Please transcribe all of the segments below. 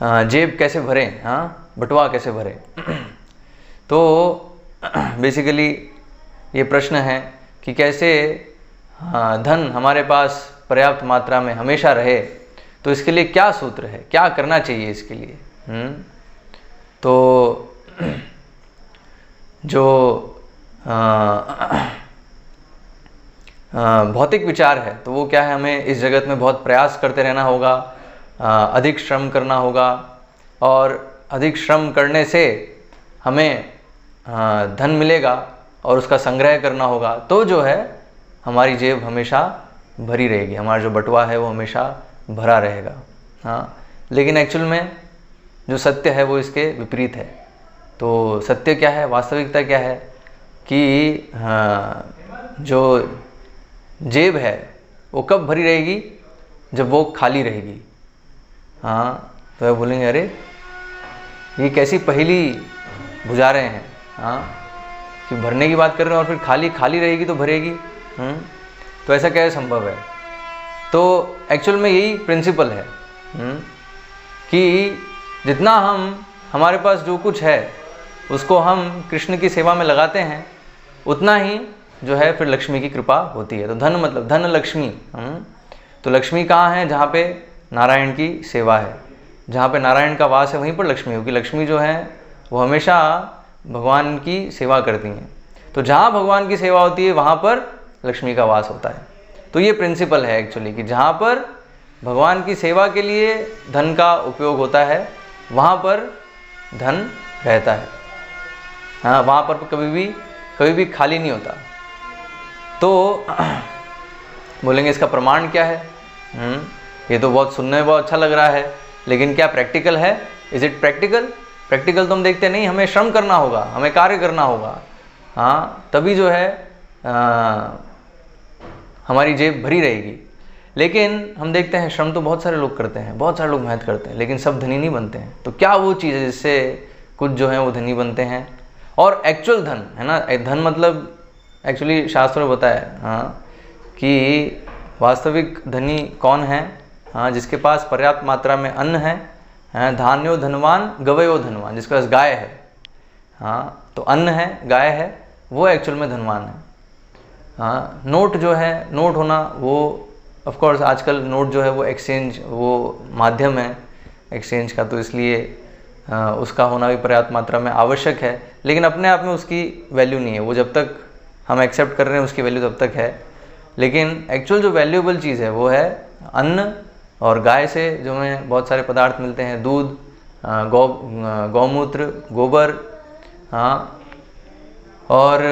जेब कैसे भरें, हाँ, बटुआ कैसे भरें। तो बेसिकली ये प्रश्न है कि कैसे धन हमारे पास पर्याप्त मात्रा में हमेशा रहे, तो इसके लिए क्या सूत्र है, क्या करना चाहिए इसके लिए। तो जो भौतिक विचार है तो वो क्या है, हमें इस जगत में बहुत प्रयास करते रहना होगा, अधिक श्रम करना होगा, और अधिक श्रम करने से हमें धन मिलेगा और उसका संग्रह करना होगा, तो जो है हमारी जेब हमेशा भरी रहेगी, हमारा जो बटुआ है वो हमेशा भरा रहेगा। हाँ, लेकिन एक्चुअल में जो सत्य है वो इसके विपरीत है। तो सत्य क्या है, वास्तविकता क्या है कि जो जेब है वो कब भरी रहेगी, जब वो खाली रहेगी। हाँ, तो वे बोलेंगे अरे ये कैसी पहेली बुझा रहे हैं, हाँ, कि भरने की बात कर रहे हैं और फिर खाली खाली रहेगी तो भरेगी। तो ऐसा कैसे संभव है। तो एक्चुअल में यही प्रिंसिपल है कि जितना हमारे पास जो कुछ है उसको हम कृष्ण की सेवा में लगाते हैं, उतना ही जो है फिर लक्ष्मी की कृपा होती है। तो धन मतलब धन लक्ष्मी। तो लक्ष्मी कहाँ है, जहाँ पे नारायण की सेवा है, जहाँ पे नारायण का वास है वहीं पर लक्ष्मी होगी। लक्ष्मी जो है वो हमेशा भगवान की सेवा करती हैं। तो जहाँ भगवान की सेवा होती है वहाँ पर लक्ष्मी का वास होता है। तो ये प्रिंसिपल है एक्चुअली कि जहाँ पर भगवान की सेवा के लिए धन का उपयोग होता है वहाँ पर धन रहता है। हाँ, वहाँ पर कभी भी खाली नहीं होता। तो बोलेंगे इसका प्रमाण क्या है। ये तो बहुत सुनने में बहुत अच्छा लग रहा है, लेकिन क्या प्रैक्टिकल है? Is it practical? प्रैक्टिकल तो हम देखते नहीं, हमें श्रम करना होगा, हमें कार्य करना होगा। हाँ, तभी जो है हमारी जेब भरी रहेगी। लेकिन हम देखते हैं श्रम तो बहुत सारे लोग करते हैं, बहुत सारे लोग मेहनत करते हैं, लेकिन सब धनी नहीं बनते हैं। तो क्या वो चीज़ है जिससे कुछ जो है वो धनी बनते हैं? और एक्चुअल धन है ना, धन मतलब एक्चुअली शास्त्र में बताया हाँ कि वास्तविक धनी कौन है। हाँ, जिसके पास पर्याप्त मात्रा में अन्न है, धान्यो धनवान गवयो धनवान, जिसके पास गाय है। हाँ, तो अन्न है, गाय है, वो एक्चुअल में धनवान है। हाँ, नोट जो है, नोट होना वो ऑफ कोर्स आजकल नोट जो है वो एक्सचेंज, वो माध्यम है एक्सचेंज का, तो इसलिए उसका होना भी पर्याप्त मात्रा में आवश्यक है। लेकिन अपने आप में उसकी वैल्यू नहीं है, वो जब तक हम एक्सेप्ट कर रहे हैं उसकी वैल्यू तब तक है। लेकिन एक्चुअल जो वैल्यूएबल चीज़ है वो है अन्न, और गाय से जो हमें बहुत सारे पदार्थ मिलते हैं, दूध, गौमूत्र, गोबर, हाँ, और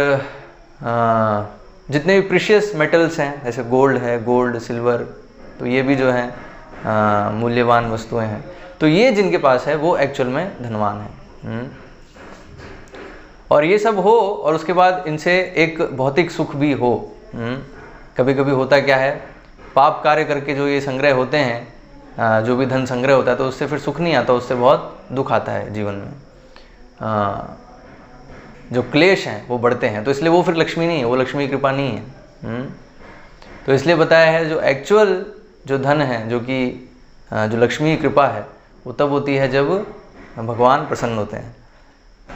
जितने भी प्रीशियस मेटल्स हैं जैसे गोल्ड है, गोल्ड, सिल्वर, तो ये भी जो है मूल्यवान वस्तुएं हैं। तो ये जिनके पास है वो एक्चुअल में धनवान है। और ये सब हो और उसके बाद इनसे एक भौतिक सुख भी हो। कभी कभी होता क्या है, पाप कार्य करके जो ये संग्रह होते हैं, जो भी धन संग्रह होता है, तो उससे फिर सुख नहीं आता, उससे बहुत दुख आता है जीवन में। जो क्लेश हैं वो बढ़ते हैं, तो इसलिए वो फिर लक्ष्मी नहीं है, वो लक्ष्मी की कृपा नहीं है। तो इसलिए बताया है जो एक्चुअल जो धन है, जो कि जो लक्ष्मी की कृपा है, वो तब होती है जब भगवान प्रसन्न होते हैं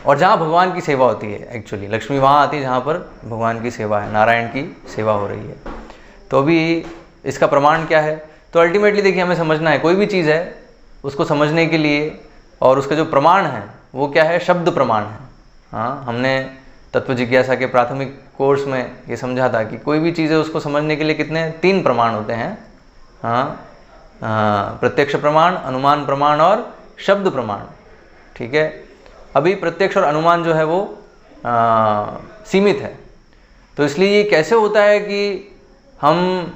और जहाँ भगवान की सेवा होती है। एक्चुअली लक्ष्मी वहाँ आती है जहाँ पर भगवान की सेवा है, नारायण की सेवा हो रही है। तो अभी इसका प्रमाण क्या है? तो अल्टीमेटली देखिए, हमें समझना है कोई भी चीज़ है उसको समझने के लिए, और उसका जो प्रमाण है वो क्या है? शब्द प्रमाण है। हाँ, हमने तत्व जिज्ञासा के प्राथमिक कोर्स में ये समझा था कि कोई भी चीज़ है उसको समझने के लिए कितने 3 प्रमाण होते हैं। हाँ, प्रत्यक्ष प्रमाण, अनुमान प्रमाण और शब्द प्रमाण। ठीक है, अभी प्रत्यक्ष और अनुमान जो है वो सीमित है। तो इसलिए ये कैसे होता है कि हम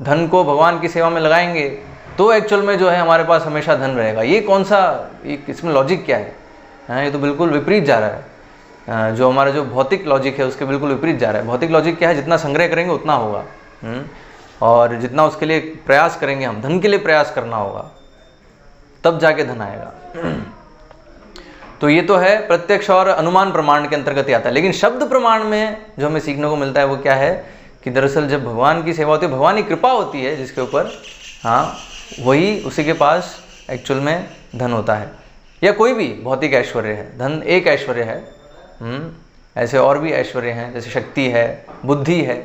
धन को भगवान की सेवा में लगाएंगे तो एक्चुअल में जो है हमारे पास हमेशा धन रहेगा? ये कौन सा, इसमें लॉजिक क्या है? ये तो बिल्कुल विपरीत जा रहा है। जो हमारा जो भौतिक लॉजिक है उसके बिल्कुल विपरीत जा रहा है। भौतिक लॉजिक क्या है? जितना संग्रह करेंगे उतना होगा, और जितना उसके लिए प्रयास करेंगे, हम धन के लिए प्रयास करना होगा, तब जाके धन आएगा। तो ये तो है प्रत्यक्ष और अनुमान प्रमाण के अंतर्गत आता है। लेकिन शब्द प्रमाण में जो हमें सीखने को मिलता है वो क्या है कि दरअसल जब भगवान की सेवा होती है, भगवान की कृपा होती है जिसके ऊपर, हाँ, वही उसी के पास एक्चुअल में धन होता है, या कोई भी भौतिक ऐश्वर्य है। धन एक ऐश्वर्य है, ऐसे और भी ऐश्वर्य हैं, जैसे शक्ति है, बुद्धि है,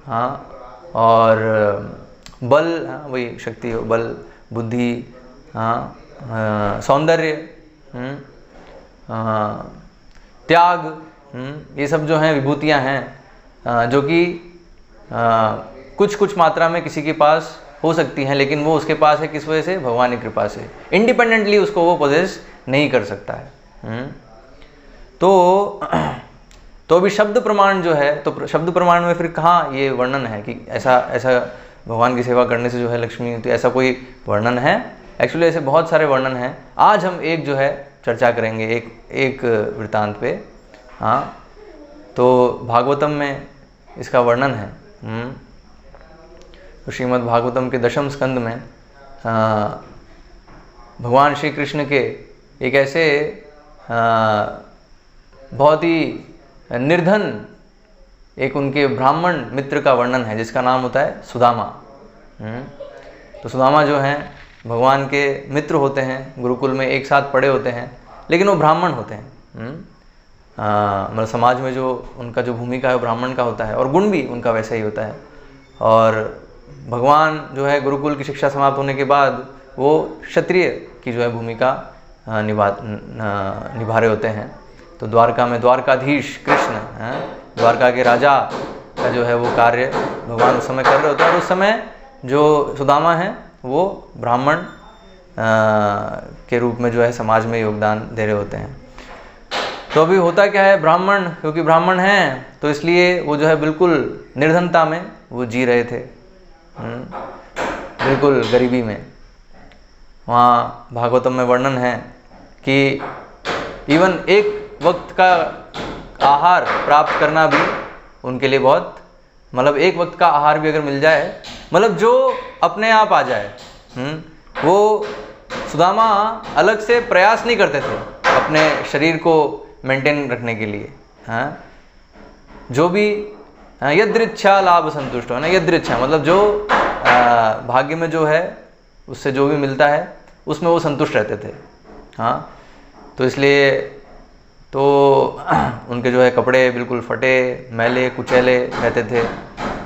हाँ, और बल, हाँ वही शक्ति हो, बल, बुद्धि, हाँ, सौंदर्य, त्याग, ये सब जो हैं विभूतियाँ हैं, जो कि कुछ कुछ मात्रा में किसी के पास हो सकती हैं, लेकिन वो उसके पास है किस वजह से? भगवान की कृपा से। इंडिपेंडेंटली उसको वो पोजेस नहीं कर सकता है। तो अभी शब्द प्रमाण जो है, तो शब्द प्रमाण में फिर कहाँ ये वर्णन है कि ऐसा ऐसा भगवान की सेवा करने से जो है लक्ष्मी, तो ऐसा कोई वर्णन है? एक्चुअली ऐसे बहुत सारे वर्णन हैं। आज हम एक जो है चर्चा करेंगे, एक वृत्तांत पे। हाँ, तो भागवतम में इसका वर्णन है। तो श्रीमद् भागवतम के 10वें स्कंद में भगवान श्री कृष्ण के एक ऐसे बहुत ही निर्धन एक उनके ब्राह्मण मित्र का वर्णन है, जिसका नाम होता है सुदामा। तो सुदामा जो हैं भगवान के मित्र होते हैं, गुरुकुल में एक साथ पढ़े होते हैं, लेकिन वो ब्राह्मण होते हैं। मतलब समाज में जो उनका जो भूमिका है वो ब्राह्मण का होता है, और गुण भी उनका वैसा ही होता है। और भगवान जो है गुरुकुल की शिक्षा समाप्त होने के बाद वो क्षत्रिय की जो है भूमिका निभा रहे होते हैं। तो द्वारका में द्वारकाधीश कृष्ण, द्वारका के राजा का जो है वो कार्य भगवान उस समय कर रहे होते हैं, और उस समय जो सुदामा हैं वो ब्राह्मण के रूप में जो है समाज में योगदान दे रहे होते हैं। तो अभी होता क्या है, ब्राह्मण क्योंकि ब्राह्मण हैं तो इसलिए वो जो है बिल्कुल निर्धनता में वो जी रहे थे, बिल्कुल गरीबी में। वहाँ भागवतम में वर्णन है कि इवन एक वक्त का आहार प्राप्त करना भी उनके लिए बहुत, मतलब एक वक्त का आहार भी अगर मिल जाए, मतलब जो अपने आप आ जाए, वो सुदामा अलग से प्रयास नहीं करते थे अपने शरीर को मेंटेन रखने के लिए। हाँ, जो भी यदृच्छा लाभ संतुष्ट हो ना, यदृच्छा मतलब जो भाग्य में जो है उससे जो भी मिलता है उसमें वो संतुष्ट रहते थे। हाँ, तो इसलिए तो उनके जो है कपड़े बिल्कुल फटे, मैले, कुचैले रहते थे।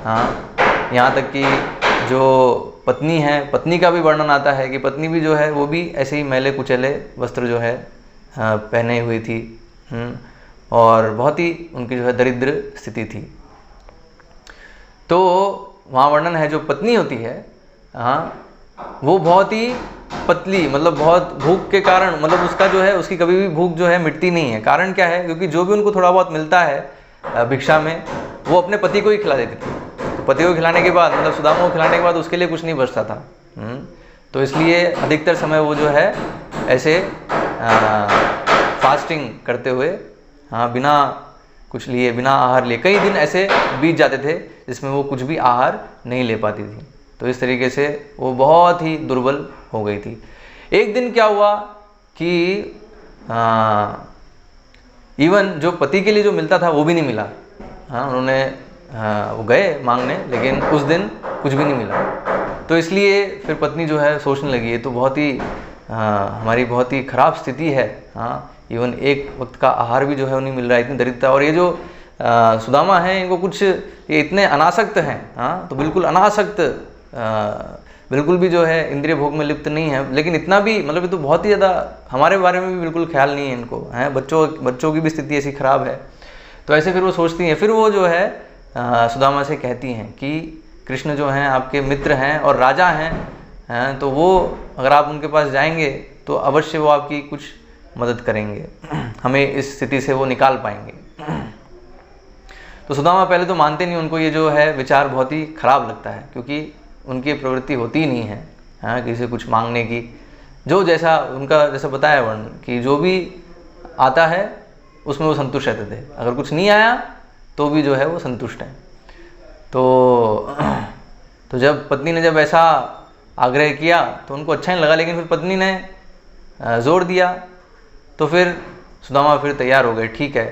हाँ, यहाँ तक कि जो पत्नी है, पत्नी का भी वर्णन आता है कि पत्नी भी जो है वो भी ऐसे ही मैले कुचैले वस्त्र जो है पहने हुई थी, और बहुत ही उनकी जो है दरिद्र स्थिति थी। तो वहाँ वर्णन है जो पत्नी होती है, हाँ, वो बहुत ही पतली, मतलब बहुत भूख के कारण, मतलब उसका जो है उसकी कभी भी भूख जो है मिटती नहीं है। कारण क्या है? क्योंकि जो भी उनको थोड़ा बहुत मिलता है भिक्षा में, वो अपने पति को ही खिला देती थी। तो पति को खिलाने के बाद, मतलब सुदामा को खिलाने के बाद उसके लिए कुछ नहीं बचता था। तो इसलिए अधिकतर समय वो जो है ऐसे फास्टिंग करते हुए, हाँ, बिना कुछ लिए, बिना आहार लिए कई दिन ऐसे बीत जाते थे जिसमें वो कुछ भी आहार नहीं ले पाती थी। तो इस तरीके से वो बहुत ही दुर्बल हो गई थी। एक दिन क्या हुआ कि इवन जो पति के लिए जो मिलता था वो भी नहीं मिला। हाँ, उन्होंने वो गए मांगने, लेकिन उस दिन कुछ भी नहीं मिला। तो इसलिए फिर पत्नी जो है सोचने लगी, ये तो बहुत ही हमारी बहुत ही खराब स्थिति है। हाँ, इवन एक वक्त का आहार भी जो है उन्हें मिल रहा है, इतनी दरिद्रता। और ये जो सुदामा हैं, इनको कुछ ये इतने अनासक्त हैं, हाँ, तो बिल्कुल अनासक्त, बिल्कुल भी जो है इंद्रिय भोग में लिप्त नहीं है, लेकिन इतना भी, मतलब ये तो बहुत ही ज़्यादा हमारे बारे में भी बिल्कुल ख्याल नहीं है इनको, हैं, बच्चों की भी स्थिति ऐसी खराब है। तो ऐसे फिर वो सोचती हैं, फिर वो जो है सुदामा से कहती हैं कि कृष्ण जो हैं आपके मित्र हैं और राजा हैं, तो वो अगर आप उनके पास जाएंगे तो अवश्य वो आपकी कुछ मदद करेंगे, हमें इस स्थिति से वो निकाल पाएंगे। तो सुदामा पहले तो मानते नहीं, उनको ये जो है विचार बहुत ही खराब लगता है, क्योंकि उनकी प्रवृत्ति होती ही नहीं है, हाँ, किसी से कुछ मांगने की। जो जैसा उनका जैसा बताया वर्ण कि जो भी आता है उसमें वो संतुष्ट रहते थे, अगर कुछ नहीं आया तो भी जो है वो संतुष्ट हैं। तो जब पत्नी ने जब ऐसा आग्रह किया तो उनको अच्छा नहीं लगा, लेकिन फिर पत्नी ने जोर दिया तो फिर सुदामा फिर तैयार हो गए, ठीक है।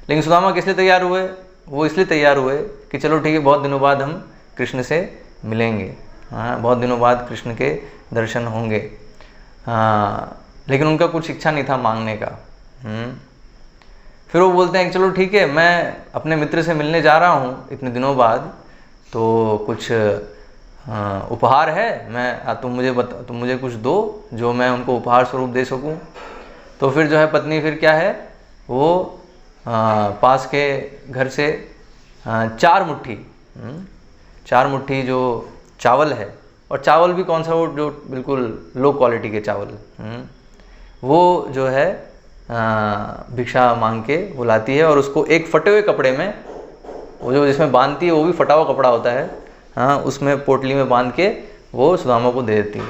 लेकिन सुदामा किस लिए तैयार हुए? वो इसलिए तैयार हुए कि चलो ठीक है, बहुत दिनों बाद हम कृष्ण से मिलेंगे, हाँ, बहुत दिनों बाद कृष्ण के दर्शन होंगे। हाँ, लेकिन उनका कुछ इच्छा नहीं था मांगने का। फिर वो बोलते हैं कि चलो ठीक है, मैं अपने मित्र से मिलने जा रहा हूँ इतने दिनों बाद, तो कुछ उपहार है, मैं तुम मुझे कुछ दो जो मैं उनको उपहार स्वरूप दे सकूं। तो फिर जो है पत्नी फिर क्या है, वो पास के घर से 4 मुट्ठी जो चावल है, और चावल भी कौन सा, वो जो बिल्कुल लो क्वालिटी के चावल, वो जो है भिक्षा मांग के वो लाती है, और उसको एक फटे हुए कपड़े में, वो जो जिसमें बांधती है वो भी फटा हुआ कपड़ा होता है, हाँ, उसमें पोटली में बांध के वो सुदामा को दे देती है।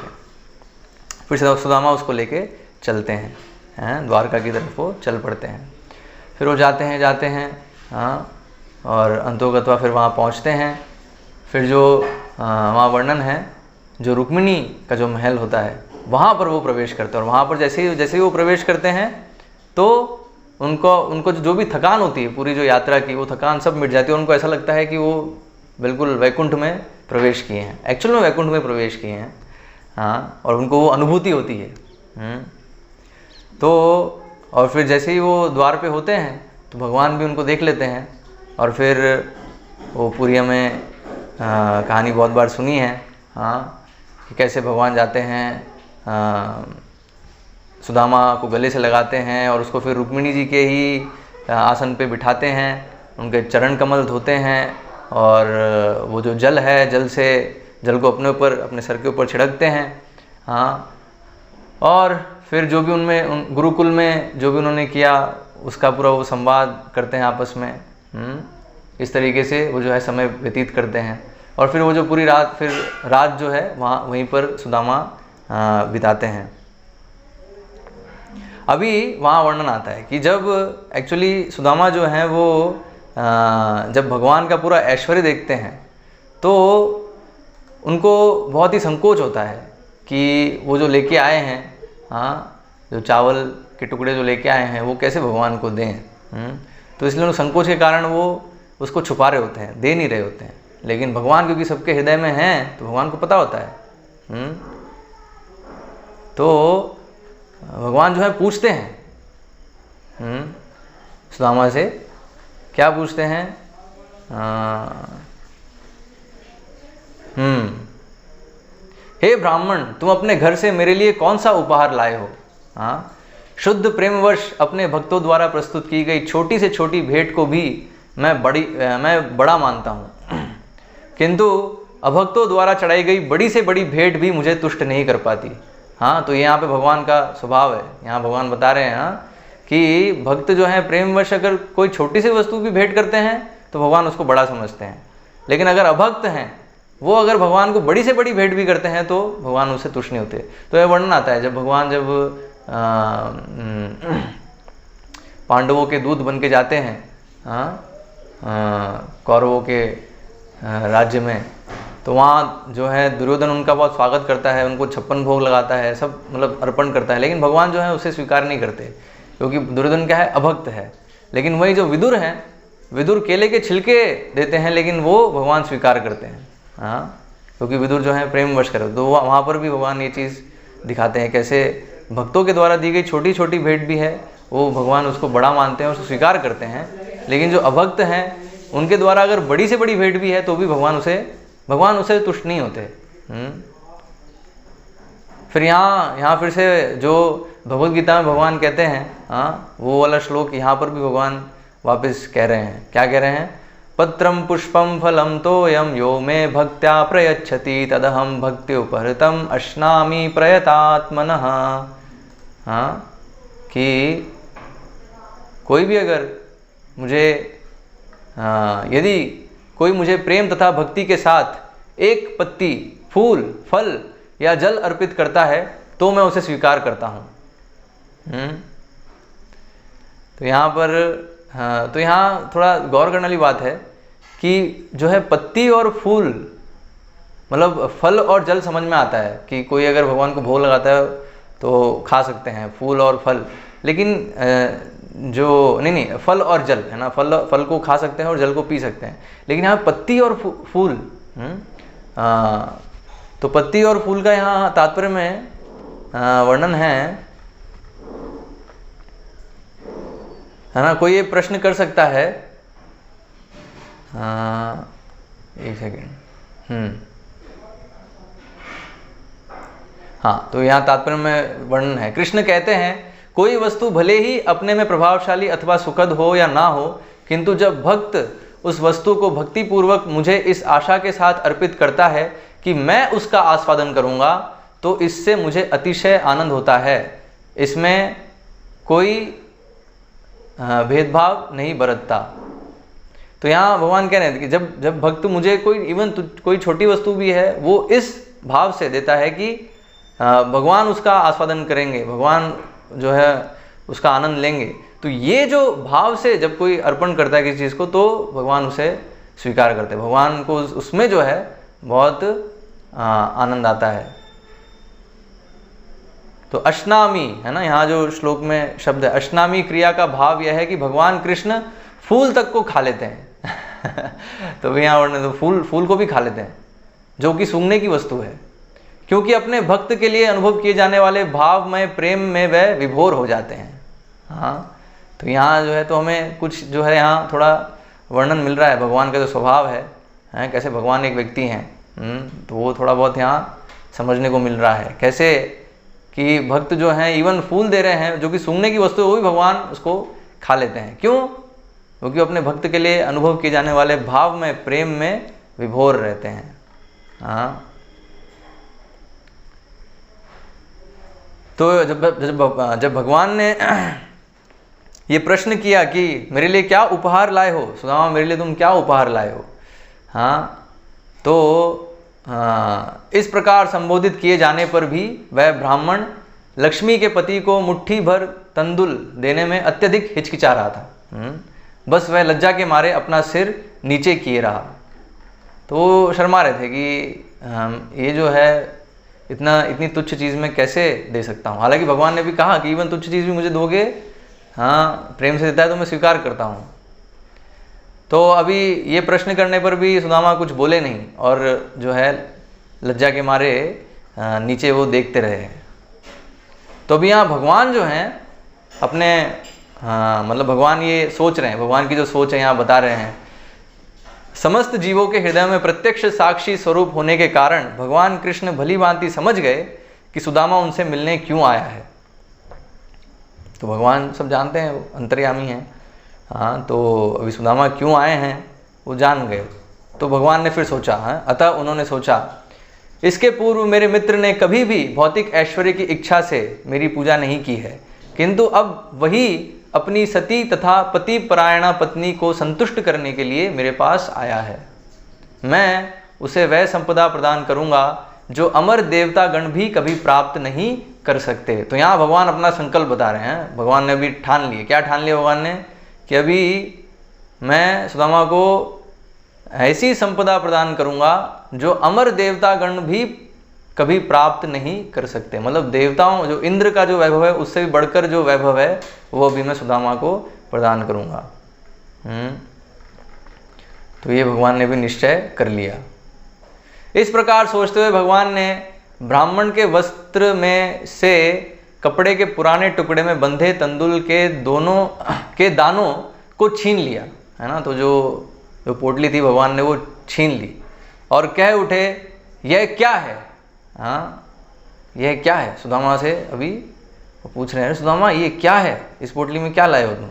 फिर सुदामा उसको लेके चलते हैं, द्वारका की तरफ वो चल पड़ते हैं। फिर वो जाते हैं, हाँ, और अंतोगत्वा फिर वहाँ पहुँचते हैं। फिर जो वहाँ वर्णन है, जो रुक्मिणी का जो महल होता है वहाँ पर वो प्रवेश करते हैं, और वहाँ पर जैसे ही वो प्रवेश करते हैं तो उनको जो भी थकान होती है पूरी जो यात्रा की, वो थकान सब मिट जाती है। उनको ऐसा लगता है कि वो बिल्कुल वैकुंठ में प्रवेश किए हैं, एक्चुअल में वैकुंठ में प्रवेश किए हैं, हाँ, और उनको वो अनुभूति होती है। तो और फिर जैसे ही वो द्वार पे होते हैं तो भगवान भी उनको देख लेते हैं, और फिर वो पूरी हमें कहानी बहुत बार सुनी है, हाँ, कि कैसे भगवान जाते हैं, सुदामा को गले से लगाते हैं, और उसको फिर रुक्मिणी जी के ही आसन पे बिठाते हैं, उनके चरण कमल धोते हैं, और वो जो जल है, जल को अपने सर के ऊपर छिड़कते हैं, हाँ, और फिर जो भी उनमें गुरुकुल में जो भी उन्होंने किया उसका पूरा वो संवाद करते हैं आपस में। इस तरीके से वो जो है समय व्यतीत करते हैं, और फिर वो जो पूरी रात जो है वहीं पर सुदामा बिताते हैं। अभी वहाँ वर्णन आता है कि जब एक्चुअली सुदामा जो है वो जब भगवान का पूरा ऐश्वर्य देखते हैं तो उनको बहुत ही संकोच होता है कि वो जो लेके आए हैं, हाँ, जो चावल के टुकड़े जो लेके आए हैं वो कैसे भगवान को दें। तो इसलिए संकोच के कारण वो उसको छुपा रहे होते हैं, दे नहीं रहे होते हैं। लेकिन भगवान क्योंकि सबके हृदय में हैं तो भगवान को पता होता है। तो भगवान जो है पूछते हैं सुदामा से, क्या पूछते हैं, हे ब्राह्मण, तुम अपने घर से मेरे लिए कौन सा उपहार लाए हो। हाँ, शुद्ध प्रेमवश अपने भक्तों द्वारा प्रस्तुत की गई छोटी से छोटी भेंट को भी मैं बड़ा मानता हूँ, किंतु अभक्तों द्वारा चढ़ाई गई बड़ी से बड़ी भेंट भी मुझे तुष्ट नहीं कर पाती। हाँ, तो यहाँ पे भगवान का स्वभाव है। यहाँ भगवान बता रहे हैं कि भक्त जो है प्रेमवश अगर कोई छोटी सी वस्तु भी भेंट करते हैं तो भगवान उसको बड़ा समझते हैं, लेकिन अगर अभक्त हैं वो अगर भगवान को बड़ी से बड़ी भेंट भी करते हैं तो भगवान उससे तुष्ट नहीं होते। तो यह वर्णन आता है जब भगवान पांडवों के दूत बन के जाते हैं कौरवों के राज्य में, तो वहाँ जो है दुर्योधन उनका बहुत स्वागत करता है, उनको 56 भोग लगाता है, सब मतलब अर्पण करता है, लेकिन भगवान जो है उसे स्वीकार नहीं करते क्योंकि दुर्योधन क्या है, अभक्त है। लेकिन वही जो विदुर हैं, विदुर केले के छिलके देते हैं लेकिन वो भगवान स्वीकार करते हैं। हाँ, क्योंकि विदुर जो है प्रेमवश करे। तो वहाँ पर भी भगवान ये चीज़ दिखाते हैं कैसे भक्तों के द्वारा दी गई छोटी छोटी भेंट भी है वो भगवान उसको बड़ा मानते हैं, उसको स्वीकार करते हैं, लेकिन जो अभक्त हैं उनके द्वारा अगर बड़ी से बड़ी भेंट भी है तो भी भगवान उसे तुष्ट नहीं होते। फिर यहाँ फिर से जो भगवद गीता में भगवान कहते हैं, हाँ, वो वाला श्लोक यहाँ पर भी भगवान वापस कह रहे हैं। क्या कह रहे हैं, पत्रम पुष्पम फलम तोयम यो मे भक्त्या प्रयच्छति तदहम भक्ति उपहृतम अश्नामि प्रयतात्मनः। हाँ, कि कोई भी अगर मुझे यदि कोई मुझे प्रेम तथा भक्ति के साथ एक पत्ती, फूल, फल या जल अर्पित करता है तो मैं उसे स्वीकार करता हूँ। तो यहाँ पर तो यहाँ थोड़ा गौर करने वाली बात है कि जो है पत्ती और फूल मतलब फल और जल समझ में आता है कि कोई अगर भगवान को भोग लगाता है तो खा सकते हैं फूल और फल, लेकिन जो नहीं फल और जल है ना, फल को खा सकते हैं और जल को पी सकते हैं, लेकिन यहाँ पत्ती और फूल तो पत्ती और फूल का यहाँ तात्पर्य में वर्णन है ना? कोई ये प्रश्न कर सकता है, एक सेकेंड। हाँ, तो यहाँ तात्पर्य में वर्णन है। कृष्ण कहते हैं, कोई वस्तु भले ही अपने में प्रभावशाली अथवा सुखद हो या ना हो, किंतु जब भक्त उस वस्तु को भक्ति पूर्वक मुझे इस आशा के साथ अर्पित करता है कि मैं उसका आस्वादन करूँगा, तो इससे मुझे अतिशय आनंद होता है। इसमें कोई भेदभाव नहीं बरतता। तो यहाँ भगवान कह रहे हैं कि जब भक्त मुझे कोई छोटी वस्तु भी है वो इस भाव से देता है कि भगवान उसका आस्वादन करेंगे, भगवान जो है उसका आनंद लेंगे, तो ये जो भाव से जब कोई अर्पण करता है किसी चीज़ को, तो भगवान उसे स्वीकार करते हैं। भगवान को उसमें जो है बहुत आनंद आता है। तो अश्नामी है ना, यहाँ जो श्लोक में शब्द है अश्नामी क्रिया का भाव यह है कि भगवान कृष्ण फूल तक को खा लेते हैं। तो यहाँ वर्णन, तो फूल को भी खा लेते हैं, जो कि सूंघने की वस्तु है, क्योंकि अपने भक्त के लिए अनुभव किए जाने वाले भावमय प्रेम में वह विभोर हो जाते हैं। हाँ, तो यहाँ जो है तो हमें कुछ जो है यहाँ थोड़ा वर्णन मिल रहा है भगवान का जो स्वभाव है, कैसे भगवान एक व्यक्ति हैं, तो वो थोड़ा बहुत यहाँ समझने को मिल रहा है। कैसे कि भक्त जो हैं इवन फूल दे रहे हैं जो कि सूंघने की वस्तु है, वो भी भगवान उसको खा लेते हैं। क्यों? क्योंकि अपने भक्त के लिए अनुभव किए जाने वाले भाव में प्रेम में विभोर रहते हैं। हाँ, तो जब भगवान ने ये प्रश्न किया कि मेरे लिए क्या उपहार लाए हो, सुदामा मेरे लिए तुम क्या उपहार लाए हो, हाँ, तो इस प्रकार संबोधित किए जाने पर भी वह ब्राह्मण लक्ष्मी के पति को मुट्ठी भर तंदुल देने में अत्यधिक हिचकिचा रहा था। बस वह लज्जा के मारे अपना सिर नीचे किए रहा। तो शर्मा रहे थे कि ये जो है इतनी तुच्छ चीज़ में कैसे दे सकता हूँ। हालांकि भगवान ने भी कहा कि इवन तुच्छ चीज़ भी मुझे दोगे, हाँ, प्रेम से देता है तो मैं स्वीकार करता हूँ। तो अभी ये प्रश्न करने पर भी सुदामा कुछ बोले नहीं और जो है लज्जा के मारे नीचे वो देखते रहे। तो अभी यहाँ भगवान जो हैं अपने मतलब भगवान ये सोच रहे हैं, भगवान की जो सोच है यहाँ बता रहे हैं। समस्त जीवों के हृदय में प्रत्यक्ष साक्षी स्वरूप होने के कारण भगवान कृष्ण भली भांति समझ गए कि सुदामा उनसे मिलने क्यों आया है। तो भगवान सब जानते हैं, वो अंतर्यामी हैं। हाँ, तो अभी सुदामा क्यों आए हैं वो जान गए। तो भगवान ने फिर सोचा, अतः उन्होंने सोचा, इसके पूर्व मेरे मित्र ने कभी भी भौतिक ऐश्वर्य की इच्छा से मेरी पूजा नहीं की है, किंतु अब वही अपनी सती तथा पति परायणा पत्नी को संतुष्ट करने के लिए मेरे पास आया है। मैं उसे वह संपदा प्रदान करूंगा जो अमर देवता गण भी कभी प्राप्त नहीं कर सकते। तो यहाँ भगवान अपना संकल्प बता रहे हैं। भगवान ने अभी ठान लिया। क्या ठान लिया भगवान ने? कि अभी मैं सुदामा को ऐसी संपदा प्रदान करूंगा जो अमर देवता गण भी कभी प्राप्त नहीं कर सकते। मतलब देवताओं, जो इंद्र का जो वैभव है उससे भी बढ़कर जो वैभव है वो अभी मैं सुदामा को प्रदान करूंगा। तो ये भगवान ने भी निश्चय कर लिया। इस प्रकार सोचते हुए भगवान ने ब्राह्मण के वस्त्र में से कपड़े के पुराने टुकड़े में बंधे तंदुल के दोनों के दानों को छीन लिया, है ना। तो जो पोटली थी भगवान ने वो छीन ली और कह उठे, यह क्या है? हाँ, यह क्या है? सुदामा से अभी वो पूछ रहे हैं, सुदामा ये क्या है? इस पोटली में क्या लाए हो तुम?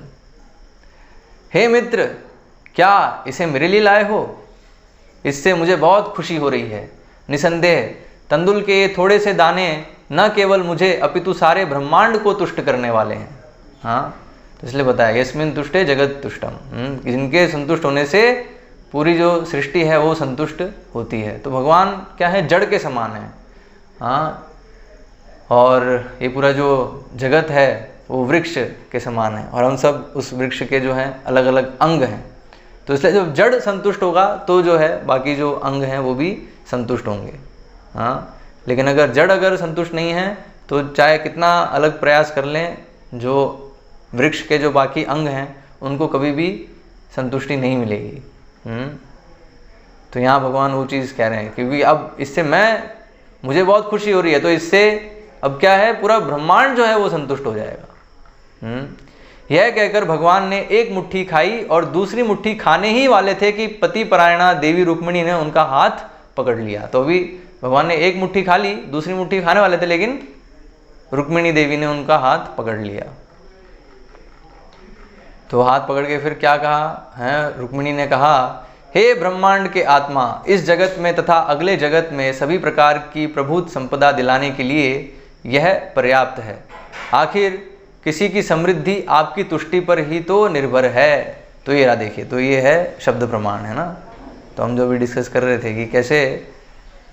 हे मित्र, क्या इसे मेरे लिए लाए हो? इससे मुझे बहुत खुशी हो रही है। निसंदेह तंदुल के ये थोड़े से दाने न केवल मुझे अपितु सारे ब्रह्मांड को तुष्ट करने वाले हैं। हाँ, तो इसलिए बताया, यस्मिन तुष्टे जगत तुष्टम, जिनके संतुष्ट होने से पूरी जो सृष्टि है वो संतुष्ट होती है। तो भगवान क्या है? जड़ के समान है। हाँ, और ये पूरा जो जगत है वो वृक्ष के समान है और हम सब उस वृक्ष के जो हैं अलग अलग अंग हैं। तो इसलिए जब जड़ संतुष्ट होगा तो जो है बाकी जो अंग हैं वो भी संतुष्ट होंगे। हाँ, लेकिन अगर संतुष्ट नहीं है तो चाहे कितना अलग प्रयास कर लें, जो वृक्ष के जो बाकी अंग हैं उनको कभी भी संतुष्टि नहीं मिलेगी। तो यहाँ भगवान वो चीज़ कह रहे हैं, क्योंकि अब इससे मुझे बहुत खुशी हो रही है, तो इससे अब क्या है, पूरा ब्रह्मांड जो है वो संतुष्ट हो जाएगा। यह कहकर भगवान ने एक मुट्ठी खाई और दूसरी मुट्ठी खाने ही वाले थे कि पति परायणा देवी रुक्मिणी ने उनका हाथ पकड़ लिया। तो अभी भगवान ने एक मुट्ठी खा ली, दूसरी मुट्ठी खाने वाले थे, लेकिन रुक्मिणी देवी ने उनका हाथ पकड़ लिया। तो हाथ पकड़ के फिर क्या कहा है, रुक्मिणी ने कहा, हे ब्रह्मांड के आत्मा, इस जगत में तथा अगले जगत में सभी प्रकार की प्रभुत संपदा दिलाने के लिए यह पर्याप्त है। आखिर किसी की समृद्धि आपकी तुष्टि पर ही तो निर्भर है। तो ये रहा, देखिए, तो ये है शब्द प्रमाण, है ना। तो हम जो भी डिस्कस कर रहे थे कि कैसे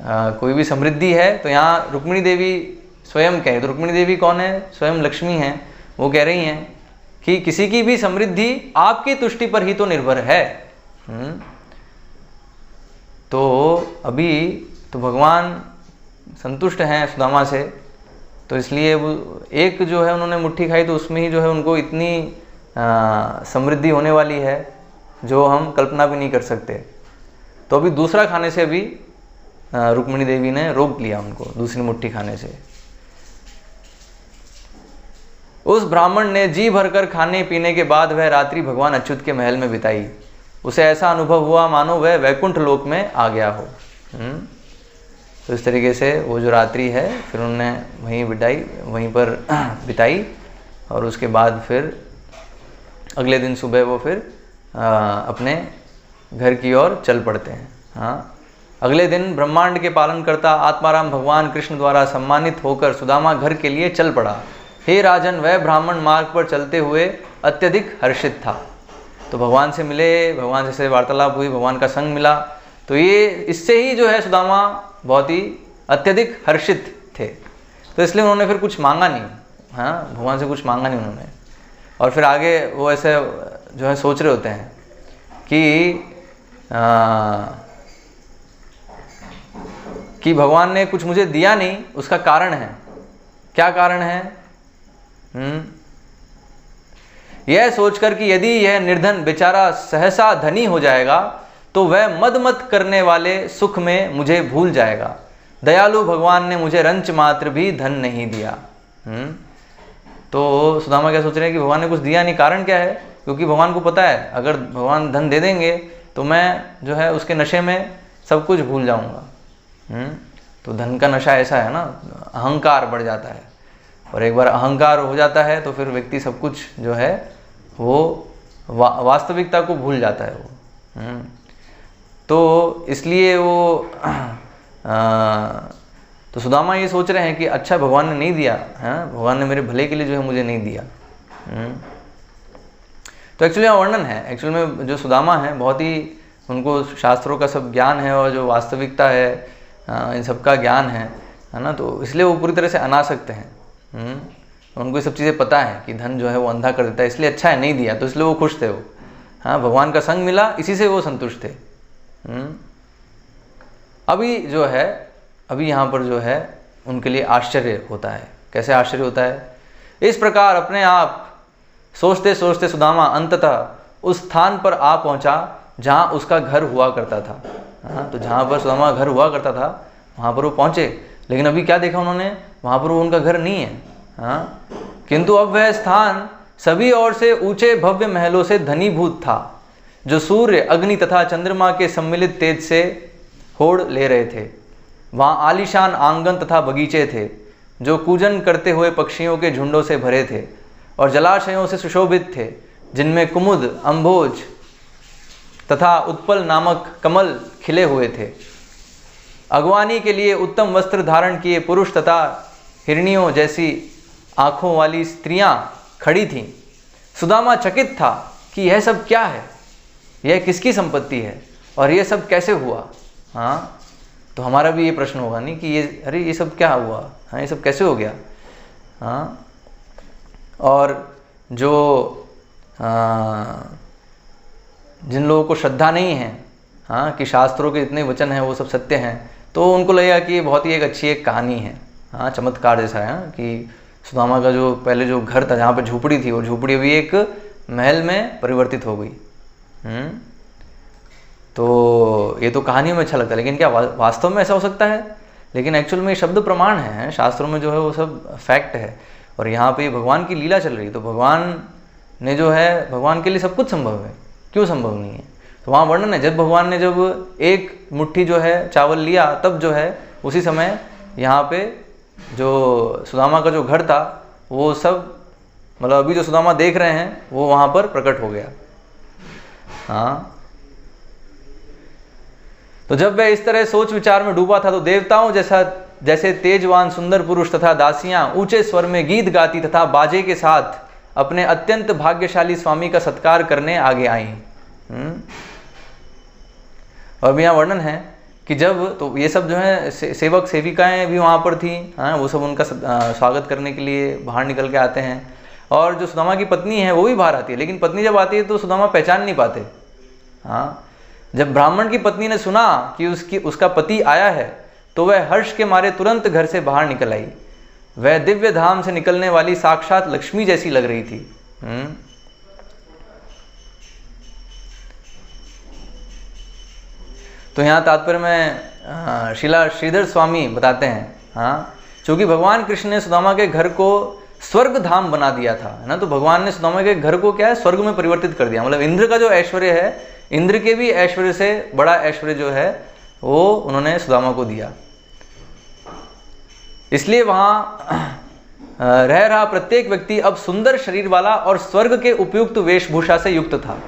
कोई भी समृद्धि है, तो यहाँ रुक्मिणी देवी स्वयं कह, तो रुक्मिणी देवी कौन है, स्वयं लक्ष्मी हैं। वो कह रही हैं कि किसी की भी समृद्धि आपकी तुष्टि पर ही तो निर्भर है। तो अभी तो भगवान संतुष्ट हैं सुदामा से, तो इसलिए वो एक जो है उन्होंने मुट्ठी खाई, तो उसमें ही जो है उनको इतनी समृद्धि होने वाली है जो हम कल्पना भी नहीं कर सकते। तो अभी दूसरा खाने से अभी रुक्मिणी देवी ने रोक लिया उनको दूसरी मुट्ठी खाने से। उस ब्राह्मण ने जी भरकर खाने पीने के बाद वह रात्रि भगवान अच्युत के महल में बिताई। उसे ऐसा अनुभव हुआ मानो वह वैकुंठ लोक में आ गया हो। तो इस तरीके से वो जो रात्रि है फिर उन्होंने वहीं पर बिताई, और उसके बाद फिर अगले दिन सुबह वो फिर अपने घर की ओर चल पड़ते हैं। हाँ, अगले दिन ब्रह्मांड के पालनकर्ता आत्माराम भगवान कृष्ण द्वारा सम्मानित होकर सुदामा घर के लिए चल पड़ा। हे राजन, वह ब्राह्मण मार्ग पर चलते हुए अत्यधिक हर्षित था। तो भगवान से मिले, भगवान से वार्तालाप हुई, भगवान का संग मिला, तो ये इससे ही जो है सुदामा बहुत ही अत्यधिक हर्षित थे। तो इसलिए उन्होंने फिर कुछ मांगा नहीं, हाँ, भगवान से कुछ मांगा नहीं उन्होंने। और फिर आगे वो ऐसे जो है सोच रहे होते हैं कि भगवान ने कुछ मुझे दिया नहीं, उसका कारण है। क्या कारण है? यह सोचकर कि यदि यह निर्धन बेचारा सहसा धनी हो जाएगा तो वह मद करने वाले सुख में मुझे भूल जाएगा। दयालु भगवान ने मुझे रंच मात्र भी धन नहीं दिया। तो सुदामा क्या सोच रहे हैं कि भगवान ने कुछ दिया नहीं। कारण क्या है? क्योंकि भगवान को पता है अगर भगवान धन दे देंगे तो मैं जो है उसके नशे में सब कुछ भूल जाऊंगा। तो धन का नशा ऐसा है ना, अहंकार बढ़ जाता है, और एक बार अहंकार हो जाता है तो फिर व्यक्ति सब कुछ जो है वो वास्तविकता को भूल जाता है वो। तो इसलिए वो तो सुदामा ये सोच रहे हैं कि अच्छा भगवान ने नहीं दिया है, भगवान ने मेरे भले के लिए जो है मुझे नहीं दिया। तो एक्चुअली यहाँ वर्णन है, एक्चुअल में जो सुदामा है बहुत ही उनको शास्त्रों का सब ज्ञान है और जो वास्तविकता है इन सब का ज्ञान है ना, तो इसलिए वो पूरी तरह से अनासक्त हैं। उनको ये सब चीज़ें पता है कि धन जो है वो अंधा कर देता है, इसलिए अच्छा है नहीं दिया, तो इसलिए वो खुश थे वो। हाँ, भगवान का संग मिला, इसी से वो संतुष्ट थे। अभी जो है अभी यहाँ पर जो है उनके लिए आश्चर्य होता है। कैसे आश्चर्य होता है? इस प्रकार अपने आप सोचते सोचते सुदामा अंततः उस स्थान पर आ पहुँचा जहाँ उसका घर हुआ करता था। हाँ, तो जहाँ पर सुदामा घर हुआ करता था वहाँ पर वो पहुँचे, लेकिन अभी क्या देखा उन्होंने? वहाँ पर वो उनका घर नहीं है। हाँ, किंतु अब वह स्थान सभी ओर से ऊंचे भव्य महलों से धनीभूत था, जो सूर्य, अग्नि तथा चंद्रमा के सम्मिलित तेज से होड़ ले रहे थे। वहाँ आलीशान आंगन तथा बगीचे थे, जो कूजन करते हुए पक्षियों के झुंडों से भरे थे, और जलाशयों से सुशोभित थे, जिनमें कुमुद, अम्भोज तथा उत्पल नामक कमल खिले हुए थे। अगवानी के लिए उत्तम वस्त्र धारण किए पुरुष तथा हिरनियों जैसी आँखों वाली स्त्रियां खड़ी थीं। सुदामा चकित था कि यह सब क्या है, यह किसकी संपत्ति है और यह सब कैसे हुआ। हाँ, तो हमारा भी ये प्रश्न होगा नहीं कि ये सब क्या हुआ, हाँ, ये सब कैसे हो गया। हाँ, और जो जिन लोगों को श्रद्धा नहीं है, हाँ, कि शास्त्रों के जितने वचन हैं वो सब सत्य हैं, तो उनको लगेगा कि ये बहुत ही एक अच्छी एक कहानी है। हाँ, चमत्कार जैसा है कि सुदामा का जो पहले जो घर था जहाँ पे झोपड़ी थी, वो झोपड़ी अभी एक महल में परिवर्तित हो गई। तो ये तो कहानियों में अच्छा लगता है, लेकिन क्या वास्तव में ऐसा हो सकता है? लेकिन एक्चुअल में शब्द प्रमाण है, शास्त्रों में जो है वो सब फैक्ट है। और यहाँ पे भगवान की लीला चल रही, तो भगवान ने जो है, भगवान के लिए सब कुछ संभव है, क्यों संभव नहीं है। तो वहाँ वर्णन है, जब भगवान ने जब एक मुट्ठी जो है चावल लिया, तब जो है उसी समय यहाँ पे जो सुदामा का जो घर था वो सब, मतलब अभी जो सुदामा देख रहे हैं वो वहाँ पर प्रकट हो गया। हाँ, तो जब वह इस तरह सोच विचार में डूबा था तो देवताओं जैसे तेजवान सुंदर पुरुष तथा दासियां ऊंचे स्वर में गीत गाती तथा बाजे के साथ अपने अत्यंत भाग्यशाली स्वामी का सत्कार करने आगे आई। और भी यहाँ वर्णन है कि जब, तो ये सब जो है सेवक सेविकाएं भी वहाँ पर थी। हाँ, वो सब उनका स्वागत करने के लिए बाहर निकल के आते हैं। और जो सुदामा की पत्नी है वो भी बाहर आती है, लेकिन पत्नी जब आती है तो सुदामा पहचान नहीं पाते। हाँ, जब ब्राह्मण की पत्नी ने सुना कि उसका पति आया है तो वह हर्ष के मारे तुरंत घर से बाहर निकल आई। वह दिव्य धाम से निकलने वाली साक्षात लक्ष्मी जैसी लग रही थी। तो यहाँ तात्पर्य में शिला श्रीधर स्वामी बताते हैं, हाँ, चूंकि भगवान कृष्ण ने सुदामा के घर को स्वर्ग धाम बना दिया था, है ना, तो भगवान ने सुदामा के घर को क्या है, स्वर्ग में परिवर्तित कर दिया। मतलब इंद्र का जो ऐश्वर्य है, इंद्र के भी ऐश्वर्य से बड़ा ऐश्वर्य जो है वो उन्होंने सुदामा को दिया। इसलिए वहाँ रह रहा प्रत्येक व्यक्ति अब सुंदर शरीर वाला और स्वर्ग के उपयुक्त वेशभूषा से युक्त था।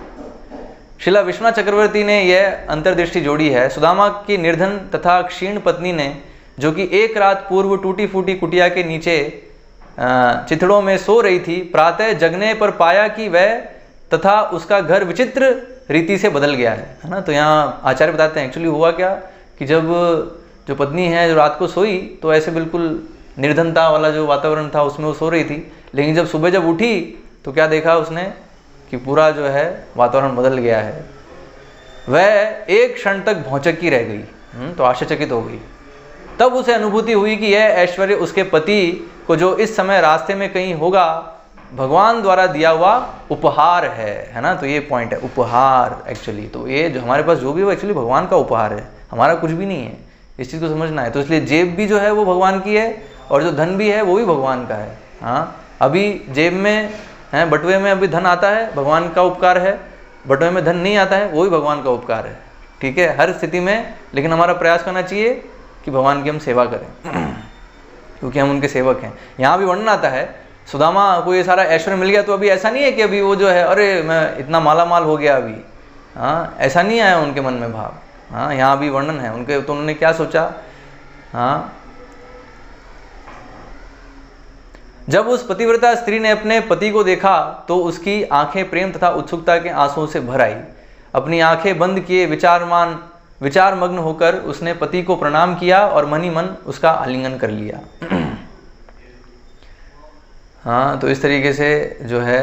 शिला विश्वनाथ चक्रवर्ती ने यह अंतर्दृष्टि जोड़ी है। सुदामा की निर्धन तथा क्षीण पत्नी ने, जो कि एक रात पूर्व टूटी फूटी कुटिया के नीचे चिथड़ों में सो रही थी, प्रातः जगने पर पाया कि वह तथा उसका घर विचित्र रीति से बदल गया है ना। तो यहाँ आचार्य बताते हैं एक्चुअली हुआ क्या कि जब जो पत्नी है जो रात को सोई तो ऐसे बिल्कुल निर्धनता वाला जो वातावरण था उसमें वो सो रही थी, लेकिन जब सुबह जब उठी तो क्या देखा उसने कि पूरा जो है वातावरण बदल गया है। वह एक क्षण तक भौचक्की रह गई, तो आश्चर्यचकित हो गई। तब उसे अनुभूति हुई कि यह ऐश्वर्य उसके पति को, जो इस समय रास्ते में कहीं होगा, भगवान द्वारा दिया हुआ उपहार है ना। तो ये पॉइंट है, उपहार एक्चुअली। तो ये जो हमारे पास जो भी वो एक्चुअली भगवान का उपहार है, हमारा कुछ भी नहीं है, इस चीज़ को समझना है। तो इसलिए जेब भी जो है वो भगवान की है और जो धन भी है वो भी भगवान का है। हाँ, अभी जेब में है, बटुए में अभी धन आता है, भगवान का उपकार है। बटुए में धन नहीं आता है, वो भी भगवान का उपकार है। ठीक है, हर स्थिति में, लेकिन हमारा प्रयास करना चाहिए कि भगवान की हम सेवा करें क्योंकि हम उनके सेवक हैं। यहाँ भी वर्णन आता है, सुदामा को ये सारा ऐश्वर्य मिल गया तो अभी ऐसा नहीं है कि अभी वो जो है अरे मैं इतना माला माल हो गया अभी। हाँ, ऐसा नहीं आया उनके मन में भाव। हाँ, यहाँ भी वर्णन है उनके, तो उन्होंने क्या सोचा। हाँ, जब उस पतिव्रता स्त्री ने अपने पति को देखा तो उसकी आंखें प्रेम तथा उत्सुकता के आंसुओं से भर आई। अपनी आंखें बंद किए विचारमग्न होकर उसने पति को प्रणाम किया और मन ही मन उसका आलिंगन कर लिया। हाँ, तो इस तरीके से जो है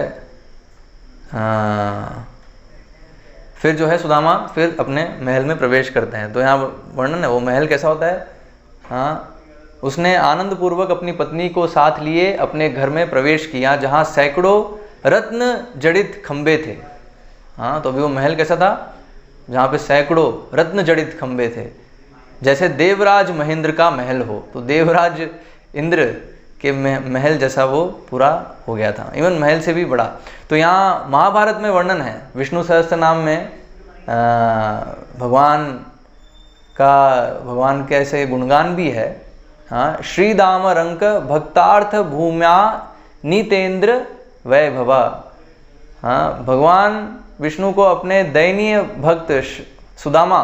फिर जो है सुदामा फिर अपने महल में प्रवेश करते हैं। तो यहाँ वर्णन है वो महल कैसा होता है। हाँ, उसने आनंद पूर्वक अपनी पत्नी को साथ लिए अपने घर में प्रवेश किया, जहाँ सैकड़ों रत्न जड़ित खंबे थे। हाँ, तो अभी वो महल कैसा था, जहाँ पे सैकड़ों रत्न जड़ित खंबे थे, जैसे देवराज महेंद्र का महल हो। तो देवराज इंद्र के महल जैसा वो पूरा हो गया था, इवन महल से भी बड़ा। तो यहाँ महाभारत में वर्णन है, विष्णु सहस्त्र नाम में भगवान के ऐसे गुणगान भी है। हाँ, श्रीदाम रंक भक्तार्थ भूम्या नीतेंद्र वैभवा। हाँ, भगवान विष्णु को अपने दयनीय भक्त सुदामा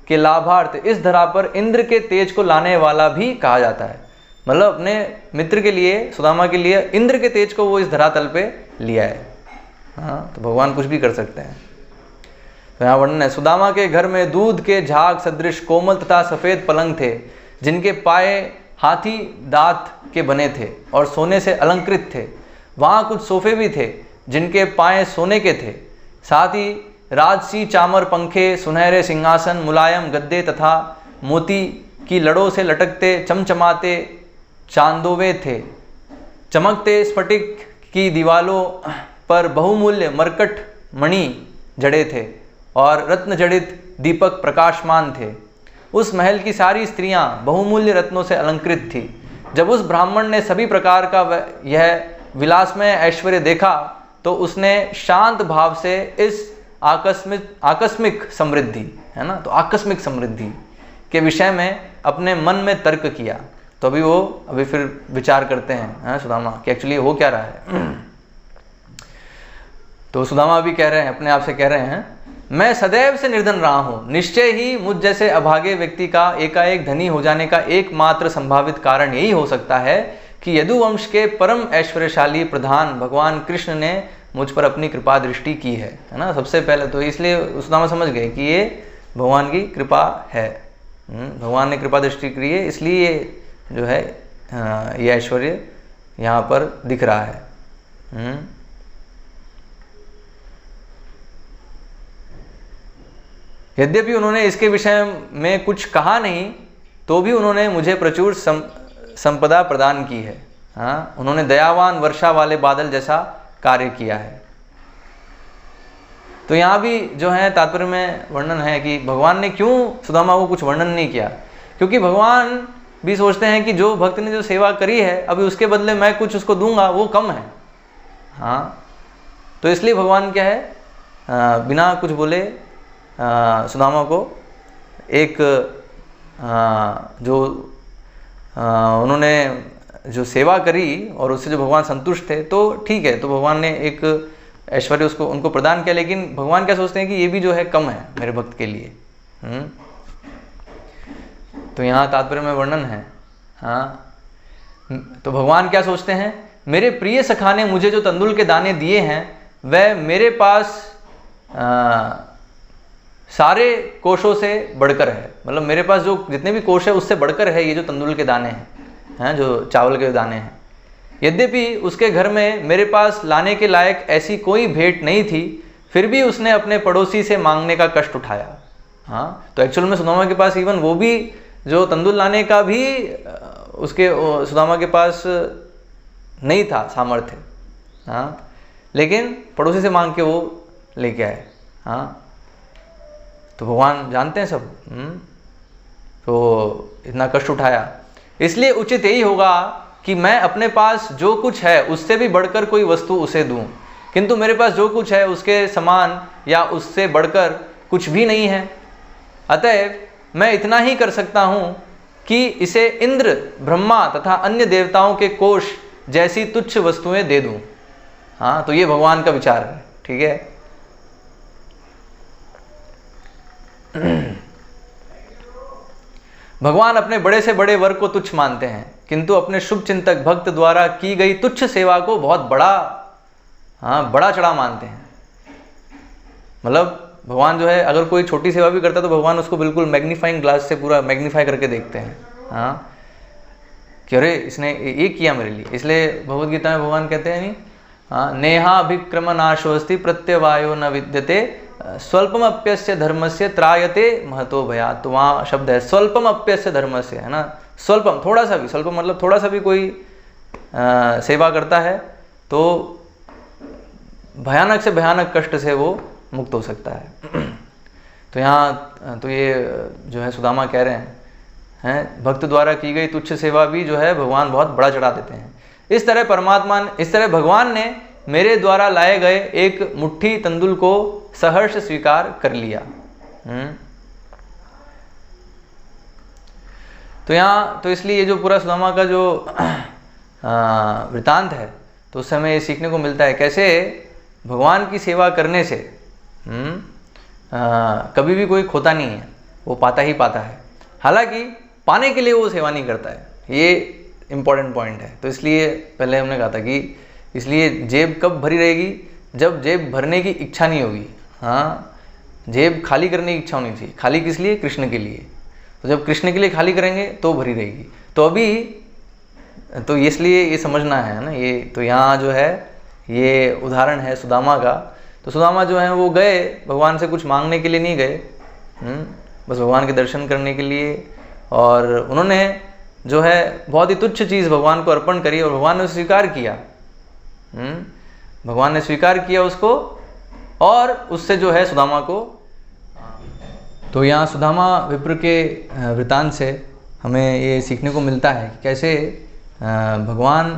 के लाभार्थ इस धरा पर इंद्र के तेज को लाने वाला भी कहा जाता है। मतलब अपने मित्र के लिए, सुदामा के लिए इंद्र के तेज को वो इस धरातल पे लिया है। हाँ, तो भगवान कुछ भी कर सकते हैं। तो यहाँ वर्णन है, सुदामा के घर में दूध के झाग सदृश कोमल तथा सफ़ेद पलंग थे, जिनके पाए हाथी दांत के बने थे और सोने से अलंकृत थे। वहाँ कुछ सोफे भी थे जिनके पाए सोने के थे। साथ ही राजसी चामर पंखे, सुनहरे सिंहासन, मुलायम गद्दे तथा मोती की लड़ों से लटकते चमचमाते चांदोवे थे। चमकते स्फटिक की दीवालों पर बहुमूल्य मरकट मणि जड़े थे और रत्न जड़ित दीपक प्रकाशमान थे। उस महल की सारी स्त्रियां बहुमूल्य रत्नों से अलंकृत थी। जब उस ब्राह्मण ने सभी प्रकार का यह विलासमय ऐश्वर्य देखा तो उसने शांत भाव से इस आकस्मिक समृद्धि, है ना, तो आकस्मिक समृद्धि के विषय में अपने मन में तर्क किया। तो अभी फिर विचार करते हैं सुदामा कि एक्चुअली हो क्या रहा है। तो सुदामा अभी कह रहे हैं, अपने आप से कह रहे हैं, मैं सदैव से निर्धन रहा हूं। निश्चय ही मुझ जैसे अभागे व्यक्ति का एकाएक धनी हो जाने का एकमात्र संभावित कारण यही हो सकता है कि यदुवंश के परम ऐश्वर्यशाली प्रधान भगवान कृष्ण ने मुझ पर अपनी कृपा दृष्टि की है ना। सबसे पहले तो इसलिए सुदामा समझ गए कि ये भगवान की कृपा है, भगवान ने कृपा दृष्टि की है, इसलिए जो है ये ऐश्वर्य यहाँ पर दिख रहा है। यद्यपि उन्होंने इसके विषय में कुछ कहा नहीं तो भी उन्होंने मुझे प्रचुर संपदा प्रदान की है। हाँ, उन्होंने दयावान वर्षा वाले बादल जैसा कार्य किया है। तो यहाँ भी जो है तात्पर्य में वर्णन है कि भगवान ने क्यों सुदामा को कुछ वर्णन नहीं किया, क्योंकि भगवान भी सोचते हैं कि जो भक्त ने जो सेवा करी है अभी उसके बदले मैं कुछ उसको दूंगा वो कम है। हाँ, तो इसलिए भगवान क्या है बिना कुछ बोले सुदामा को एक जो उन्होंने जो सेवा करी और उससे जो भगवान संतुष्ट थे तो ठीक है, तो भगवान ने एक ऐश्वर्य उनको प्रदान किया। लेकिन भगवान क्या सोचते हैं कि ये भी जो है कम है मेरे भक्त के लिए। तो यहाँ तात्पर्य में वर्णन है। हाँ, तो भगवान क्या सोचते हैं, मेरे प्रिय सखा ने मुझे जो तंदुल के दाने दिए हैं वह मेरे पास सारे कोशों से बढ़कर है। मतलब मेरे पास जो जितने भी कोश है उससे बढ़कर है ये जो तंदुल के दाने हैं, जो चावल के दाने हैं। यद्यपि उसके घर में मेरे पास लाने के लायक ऐसी कोई भेंट नहीं थी, फिर भी उसने अपने पड़ोसी से मांगने का कष्ट उठाया। हाँ, तो एक्चुअल में सुदामा के पास इवन वो भी जो तंदुल लाने का भी उसके सुदामा के पास नहीं था सामर्थ्य। हाँ, लेकिन पड़ोसी से मांग के वो लेके आए। हाँ, तो भगवान जानते हैं सब। तो इतना कष्ट उठाया, इसलिए उचित यही होगा कि मैं अपने पास जो कुछ है उससे भी बढ़कर कोई वस्तु उसे दूं, किंतु मेरे पास जो कुछ है उसके समान या उससे बढ़कर कुछ भी नहीं है। अतएव मैं इतना ही कर सकता हूं कि इसे इंद्र, ब्रह्मा तथा अन्य देवताओं के कोश जैसी तुच्छ वस्तुएं दे दूं। हाँ, तो ये भगवान का विचार है। ठीक है, भगवान अपने बड़े से बड़े वर को तुच्छ मानते हैं, किंतु अपने शुभ चिंतक भक्त द्वारा की गई तुच्छ सेवा को बहुत बड़ा चढ़ा मानते हैं। मतलब भगवान जो है अगर कोई छोटी सेवा भी करता है तो भगवान उसको बिल्कुल मैग्नीफाइंग ग्लास से पूरा मैग्नीफाई करके देखते हैं। हाँ, कि अरे इसने ये किया मेरे लिए। इसलिए भगवद गीता में भगवान कहते हैं नहीं, हाँ, नेहाभिक्रम नाशोस्ति प्रत्यवायो न विद्यते स्वल्पमप्यस्य धर्मस्य त्रायते महतो भयात्। तो वहाँ शब्द है स्वल्पमप्यस्य धर्मस्य, है ना, स्वल्पम थोड़ा सा भी, स्वल्पम मतलब थोड़ा सा भी कोई सेवा करता है तो भयानक से भयानक कष्ट से वो मुक्त हो सकता है। तो यहाँ तो ये जो है सुदामा कह रहे हैं भक्त द्वारा की गई तुच्छ सेवा भी जो है भगवान बहुत बड़ा चढ़ा देते हैं। इस तरह भगवान ने मेरे द्वारा लाए गए एक मुट्ठी तंदुल को सहर्ष स्वीकार कर लिया। तो यहाँ तो इसलिए ये जो पूरा सुदामा का जो वृतांत है तो उस समय ये सीखने को मिलता है कैसे भगवान की सेवा करने से कभी भी कोई खोता नहीं है, वो पाता ही पाता है। हालांकि पाने के लिए वो सेवा नहीं करता है, ये इम्पॉर्टेंट पॉइंट है। तो इसलिए पहले हमने कहा था कि इसलिए जेब कब भरी रहेगी, जब जेब भरने की इच्छा नहीं होगी। हाँ, जेब खाली करने की इच्छा होनी चाहिए। खाली किस लिए? कृष्ण के लिए। तो जब कृष्ण के लिए खाली करेंगे तो भरी रहेगी। तो अभी तो इसलिए ये समझना है ना, ये तो यहाँ जो है ये उदाहरण है सुदामा का। तो सुदामा जो है वो गए, भगवान से कुछ मांगने के लिए नहीं गए, बस भगवान के दर्शन करने के लिए। और उन्होंने जो है बहुत ही तुच्छ चीज़ भगवान को अर्पण करी और भगवान ने उसे स्वीकार किया। भगवान ने स्वीकार किया उसको और उससे जो है सुदामा को तो यहाँ सुदामा विप्र के वृतांत से हमें ये सीखने को मिलता है कि कैसे भगवान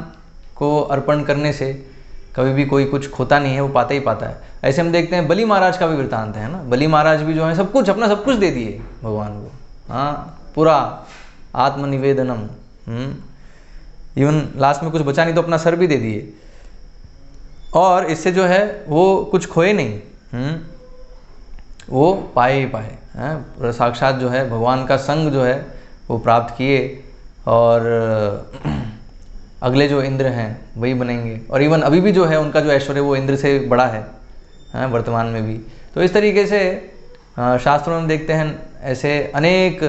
को अर्पण करने से कभी भी कोई कुछ खोता नहीं है, वो पाता ही पाता है। ऐसे हम देखते हैं बलि महाराज का भी वृतांत है ना। बलि महाराज भी जो है सब कुछ अपना सब कुछ दे दिए भगवान को, हाँ, पूरा आत्मनिवेदनम, इवन लास्ट में कुछ बचा नहीं तो अपना सर भी दे दिए, और इससे जो है वो कुछ खोए नहीं, वो पाए ही पाए हैं। साक्षात जो है भगवान का संग जो है वो प्राप्त किए, और अगले जो इंद्र हैं वही बनेंगे, और इवन अभी भी जो है उनका जो ऐश्वर्य वो इंद्र से बड़ा है वर्तमान में भी। तो इस तरीके से शास्त्रों में देखते हैं ऐसे अनेक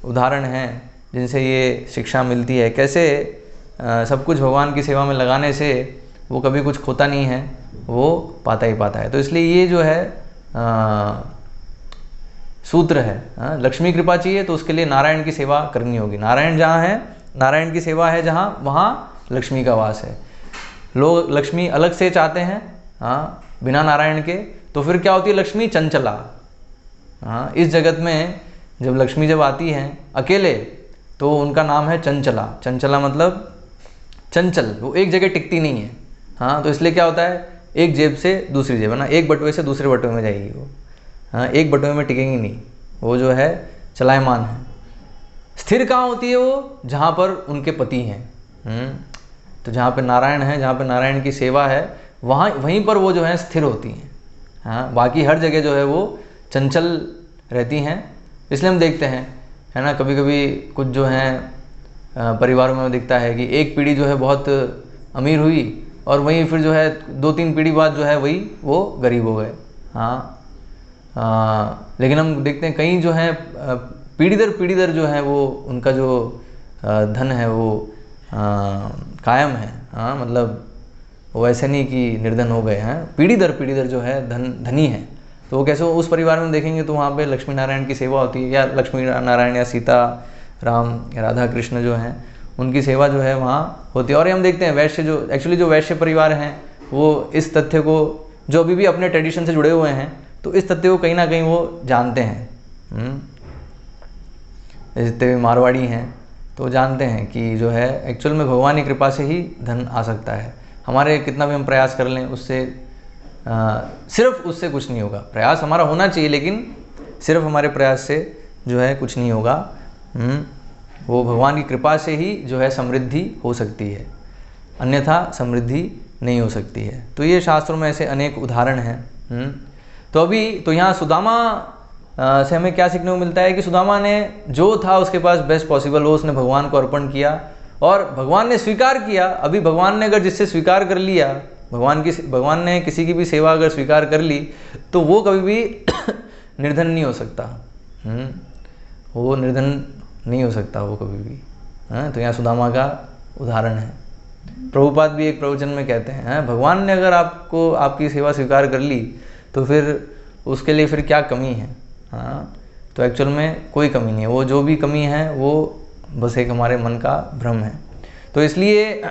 उदाहरण हैं जिनसे ये शिक्षा मिलती है, कैसे सब कुछ भगवान की सेवा में लगाने से वो कभी कुछ खोता नहीं है, वो पाता ही पाता है। तो इसलिए ये जो है सूत्र है, लक्ष्मी कृपा चाहिए तो उसके लिए नारायण की सेवा करनी होगी। नारायण जहाँ है, नारायण की सेवा है जहाँ, वहाँ लक्ष्मी का वास है। लोग लक्ष्मी अलग से चाहते हैं, हाँ, बिना नारायण के, तो फिर क्या होती है, लक्ष्मी चंचला। हाँ, इस जगत में जब लक्ष्मी जब आती हैं अकेले तो उनका नाम है चंचला। चंचला मतलब चंचल, वो एक जगह टिकती नहीं है। हाँ, तो इसलिए क्या होता है, एक जेब से दूसरी जेब, है ना, एक बटुए से दूसरे बटुए में जाएगी वो। हाँ, एक बटुए में टिकेंगी नहीं, वो जो है चलायमान है। स्थिर कहाँ होती है वो, जहाँ पर उनके पति हैं। तो जहाँ पे नारायण है, जहाँ पे नारायण की सेवा है, वहाँ वहीं पर वो जो है स्थिर होती हैं। हाँ, बाकी हर जगह जो है वो चंचल रहती हैं। इसलिए हम देखते हैं, है ना, कभी कभी कुछ जो हैं परिवारों में दिखता है कि एक पीढ़ी जो है बहुत अमीर हुई और वहीं फिर जो है 2-3 पीढ़ी बाद जो है वही वो गरीब हो गए। हाँ, लेकिन हम देखते हैं कहीं जो है पीढ़ी दर जो है वो उनका जो धन है वो कायम है। हाँ, मतलब वो ऐसे नहीं कि निर्धन हो गए हैं, पीढ़ी दर जो है धनी है। तो वो कैसे, उस परिवार में देखेंगे तो वहाँ पे लक्ष्मी नारायण की सेवा होती है, या लक्ष्मी नारायण या सीता राम राधा कृष्ण जो हैं उनकी सेवा जो है वहाँ होती है। और ये हम देखते हैं वैश्य जो एक्चुअली जो वैश्य परिवार हैं वो इस तथ्य को, जो अभी भी अपने ट्रेडिशन से जुड़े हुए हैं, तो इस तथ्य को कहीं ना कहीं वो जानते हैं। जितने भी मारवाड़ी हैं तो जानते हैं कि जो है एक्चुअल में भगवान की कृपा से ही धन आ सकता है। हमारे कितना भी हम प्रयास कर लें उससे सिर्फ उससे कुछ नहीं होगा। प्रयास हमारा होना चाहिए, लेकिन सिर्फ हमारे प्रयास से जो है कुछ नहीं होगा। वो भगवान की कृपा से ही जो है समृद्धि हो सकती है, अन्यथा समृद्धि नहीं हो सकती है। तो ये शास्त्रों में ऐसे अनेक उदाहरण हैं। तो अभी तो यहाँ सुदामा से हमें क्या सीखने को मिलता है कि सुदामा ने जो था उसके पास बेस्ट पॉसिबल वो उसने भगवान को अर्पण किया और भगवान ने स्वीकार किया। अभी भगवान ने अगर जिससे स्वीकार कर लिया, भगवान ने किसी की भी सेवा अगर स्वीकार कर ली तो वो कभी भी निर्धन नहीं हो सकता। वो निर्धन नहीं हो सकता वो कभी भी। तो यहाँ सुदामा का उदाहरण है। प्रभुपाद भी एक प्रवचन में कहते हैं, भगवान ने अगर आपको आपकी सेवा स्वीकार कर ली तो फिर उसके लिए फिर क्या कमी है। हाँ, तो एक्चुअल में कोई कमी नहीं है, वो जो भी कमी है वो बस एक हमारे मन का भ्रम है। तो इसलिए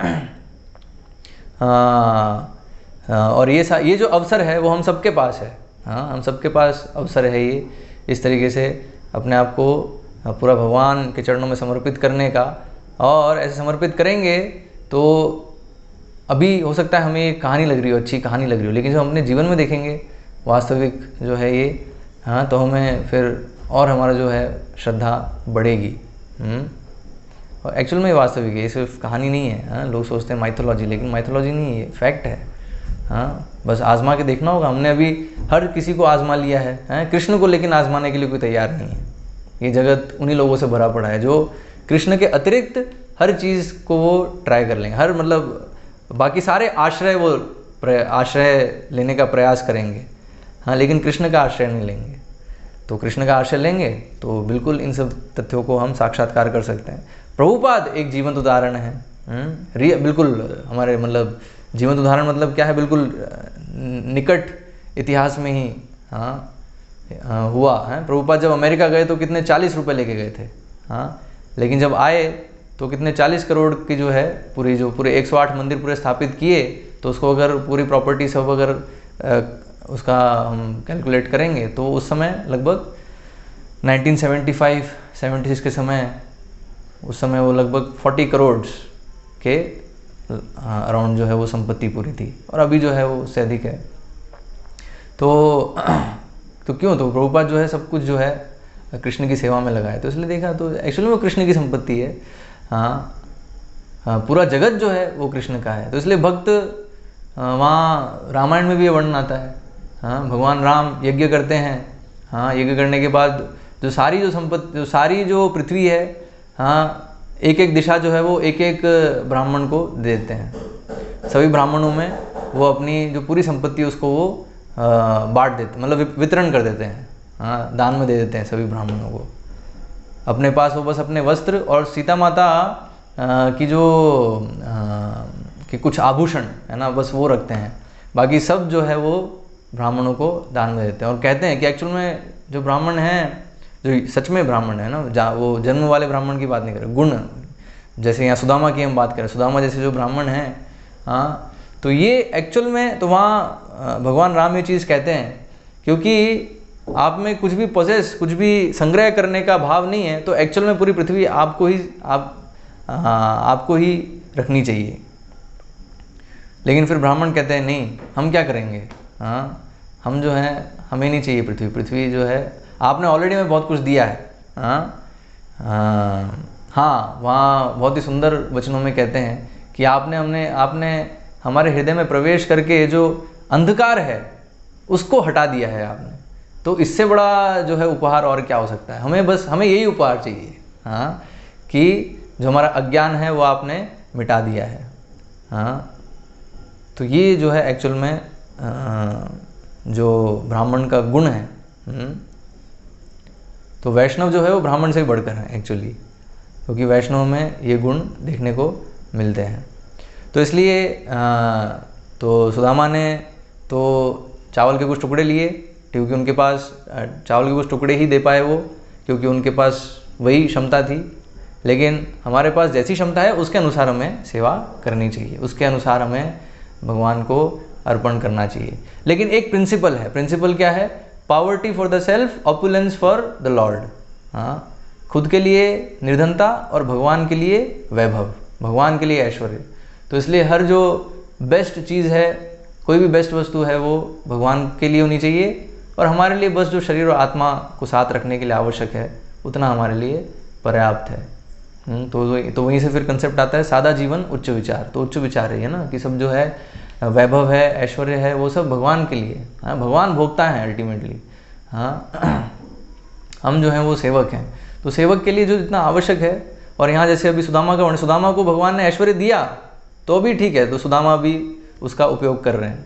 और ये जो अवसर है वो हम सबके पास है। हाँ, हम सबके पास अवसर है ये इस तरीके से अपने आप को पूरा भगवान के चरणों में समर्पित करने का। और ऐसे समर्पित करेंगे तो अभी हो सकता है हमें कहानी लग रही हो, अच्छी कहानी लग रही हो, लेकिन जब हम अपने जीवन में देखेंगे वास्तविक जो है ये, हाँ, तो हमें फिर और हमारा जो है श्रद्धा बढ़ेगी। और एक्चुअल में वास्तविक है, ये सिर्फ कहानी नहीं है। हाँ, लोग सोचते हैं माइथोलॉजी, लेकिन माइथोलॉजी नहीं है, ये फैक्ट है। हाँ, बस आजमा के देखना होगा। हमने अभी हर किसी को आजमा लिया है, हाँ, कृष्ण को लेकिन आजमाने के लिए कोई तैयार नहीं है। ये जगत उन्हीं लोगों से भरा पड़ा है जो कृष्ण के अतिरिक्त हर चीज़ को वो ट्राई कर लेंगे। हर मतलब बाकी सारे आश्रय वो आश्रय लेने का प्रयास करेंगे, हाँ, लेकिन कृष्ण का आश्रय नहीं लेंगे। तो कृष्ण का आश्रय लेंगे तो बिल्कुल इन सब तथ्यों को हम साक्षात्कार कर सकते हैं। प्रभुपाद एक जीवंत उदाहरण है। बिल्कुल हमारे मतलब जीवंत उदाहरण मतलब क्या है, बिल्कुल निकट इतिहास में ही हुआ है। प्रभुपाद जब अमेरिका गए तो कितने 40 रुपये लेके गए थे। हाँ, लेकिन जब आए तो कितने 40 करोड़ की जो है पूरे 108 मंदिर पूरे स्थापित किए। तो उसको अगर पूरी प्रॉपर्टी सब अगर उसका हम कैलकुलेट करेंगे तो उस समय लगभग 1975-76 के समय, उस समय वो लगभग 40 करोड़ के अराउंड जो है वो संपत्ति पूरी थी, और अभी जो है वो उससे अधिक है। तो क्यों, तो प्रभुपाद जो है सब कुछ जो है कृष्ण की सेवा में लगाए, तो इसलिए देखा तो एक्चुअली वो कृष्ण की संपत्ति है। हाँ, पूरा जगत जो है वो कृष्ण का है। तो इसलिए भक्त, वहाँ रामायण में भी ये वर्णन आता है। हाँ, भगवान राम यज्ञ करते हैं। हाँ, यज्ञ करने के बाद जो सारी जो पृथ्वी है, हाँ, एक एक दिशा जो है वो एक एक ब्राह्मण को दे देते हैं। सभी ब्राह्मणों में वो अपनी जो पूरी संपत्ति उसको वो बांट देते, मतलब वितरण कर देते हैं। हाँ, दान में दे देते हैं सभी ब्राह्मणों को। अपने पास वो बस अपने वस्त्र और सीता माता की जो कि कुछ आभूषण है ना, बस वो रखते हैं। बाकी सब जो है वो ब्राह्मणों को दान में देते हैं। और कहते हैं कि एक्चुअल में जो ब्राह्मण हैं, जो सच में ब्राह्मण है ना, वो जन्म वाले ब्राह्मण की बात नहीं कर रहे, गुण, जैसे यहाँ सुदामा की हम बात करें, सुदामा जैसे जो ब्राह्मण हैं, हाँ, तो ये एक्चुअल में तो वहाँ भगवान राम ये चीज़ कहते हैं, क्योंकि आप में कुछ भी कुछ भी संग्रह करने का भाव नहीं है, तो एक्चुअल में पूरी पृथ्वी आपको ही रखनी चाहिए। लेकिन फिर ब्राह्मण कहते हैं नहीं, हम क्या करेंगे, हाँ, हम जो है, हमें नहीं चाहिए पृथ्वी जो है, आपने ऑलरेडी हमें बहुत कुछ दिया है। हाँ, वहाँ बहुत ही सुंदर वचनों में कहते हैं कि आपने हमारे हृदय में प्रवेश करके जो अंधकार है उसको हटा दिया है आपने। तो इससे बड़ा जो है उपहार और क्या हो सकता है। हमें यही उपहार चाहिए, हाँ, कि जो हमारा अज्ञान है वो आपने मिटा दिया है। हाँ, तो ये जो है एक्चुअल में जो ब्राह्मण का गुण है। तो वैष्णव जो है वो ब्राह्मण से भी बढ़कर है एक्चुअली, क्योंकि वैष्णव में ये गुण देखने को मिलते हैं। तो इसलिए तो सुदामा ने तो चावल के कुछ टुकड़े लिए, क्योंकि उनके पास चावल के कुछ टुकड़े ही दे पाए वो, क्योंकि उनके पास वही क्षमता थी। लेकिन हमारे पास जैसी क्षमता है उसके अनुसार हमें सेवा करनी चाहिए, उसके अनुसार हमें भगवान को अर्पण करना चाहिए। लेकिन एक प्रिंसिपल है। प्रिंसिपल क्या है? Poverty for the self, opulence for the Lord. हाँ, खुद के लिए निर्धनता और भगवान के लिए वैभव, भगवान के लिए ऐश्वर्य। तो इसलिए हर जो बेस्ट चीज़ है, कोई भी बेस्ट वस्तु है, वो भगवान के लिए होनी चाहिए, और हमारे लिए बस जो शरीर और आत्मा को साथ रखने के लिए आवश्यक है उतना हमारे लिए पर्याप्त है। तो वहीं से फिर कंसेप्ट आता है सादा जीवन उच्च विचार। तो उच्च विचार है ना, कि सब जो है वैभव है, ऐश्वर्य है, वो सब भगवान के लिए। हाँ, भगवान भोगता है अल्टीमेटली। हाँ, हम जो हैं वो सेवक हैं। तो सेवक के लिए जो जितना आवश्यक है, और यहाँ जैसे अभी सुदामा को भगवान ने ऐश्वर्य दिया तो भी ठीक है, तो सुदामा भी उसका उपयोग कर रहे हैं।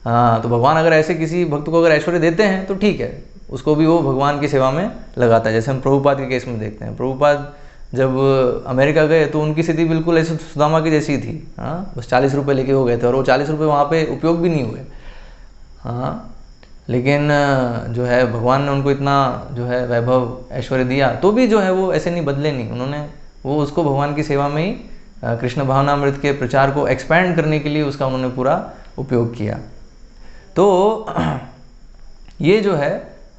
हाँ, तो भगवान अगर ऐसे किसी भक्त को अगर ऐश्वर्य देते हैं तो ठीक है, उसको भी वो भगवान की सेवा में लगाता है। जैसे हम प्रभुपाद के केस में देखते हैं, प्रभुपाद जब अमेरिका गए तो उनकी स्थिति बिल्कुल ऐसे सुदामा की जैसी थी। हाँ, बस 40 रुपये लेके हो गए थे, और वो 40 रुपये वहाँ पे उपयोग भी नहीं हुए। हाँ, लेकिन जो है भगवान ने उनको इतना जो है वैभव ऐश्वर्य दिया, तो भी जो है वो ऐसे नहीं बदले नहीं, उन्होंने वो उसको भगवान की सेवा में ही कृष्ण भावनामृत के प्रचार को एक्सपैंड करने के लिए उसका उन्होंने पूरा उपयोग किया। तो ये जो है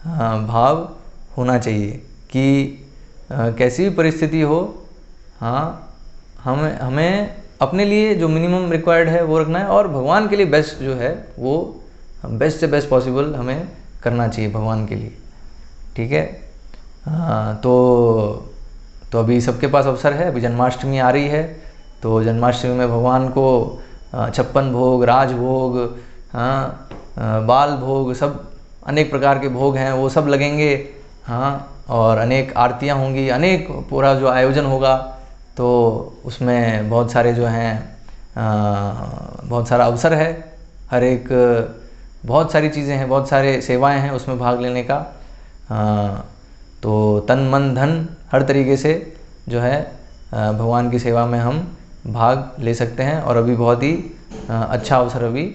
भाव होना चाहिए कि कैसी भी परिस्थिति हो, हाँ, हमें अपने लिए जो मिनिमम रिक्वायर्ड है वो रखना है, और भगवान के लिए बेस्ट जो है वो बेस्ट से बेस्ट पॉसिबल हमें करना चाहिए भगवान के लिए। ठीक है। हाँ, तो अभी सबके पास अवसर है, अभी जन्माष्टमी आ रही है, तो जन्माष्टमी में भगवान को 56 भोग, राजभोग, हाँ, बाल भोग, सब अनेक प्रकार के भोग हैं, वो सब लगेंगे। हाँ, और अनेक आरतियाँ होंगी, अनेक पूरा जो आयोजन होगा, तो उसमें बहुत सारे जो हैं बहुत सारा अवसर है, हर एक बहुत सारी चीज़ें हैं, बहुत सारे सेवाएं हैं उसमें भाग लेने का। तो तन मन धन हर तरीके से जो है भगवान की सेवा में हम भाग ले सकते हैं, और अभी बहुत ही अच्छा अवसर अभी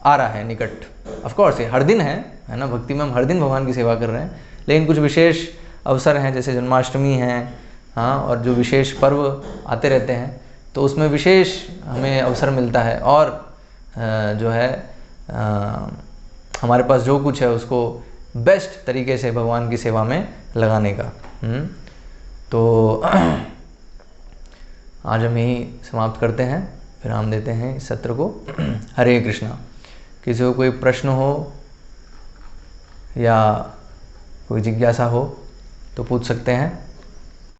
आ रहा है निकट। ऑफ कोर्स ये हर दिन है ना, भक्ति में हम हर दिन भगवान की सेवा कर रहे हैं, लेकिन कुछ विशेष अवसर हैं जैसे जन्माष्टमी हैं, हाँ, और जो विशेष पर्व आते रहते हैं, तो उसमें विशेष हमें अवसर मिलता है, और जो है हमारे पास जो कुछ है उसको बेस्ट तरीके से भगवान की सेवा में लगाने का। तो आज हम यही समाप्त करते हैं, विराम देते हैं इस सत्र को। हरे कृष्णा। किसी को कोई प्रश्न हो या कोई जिज्ञासा हो तो पूछ सकते हैं।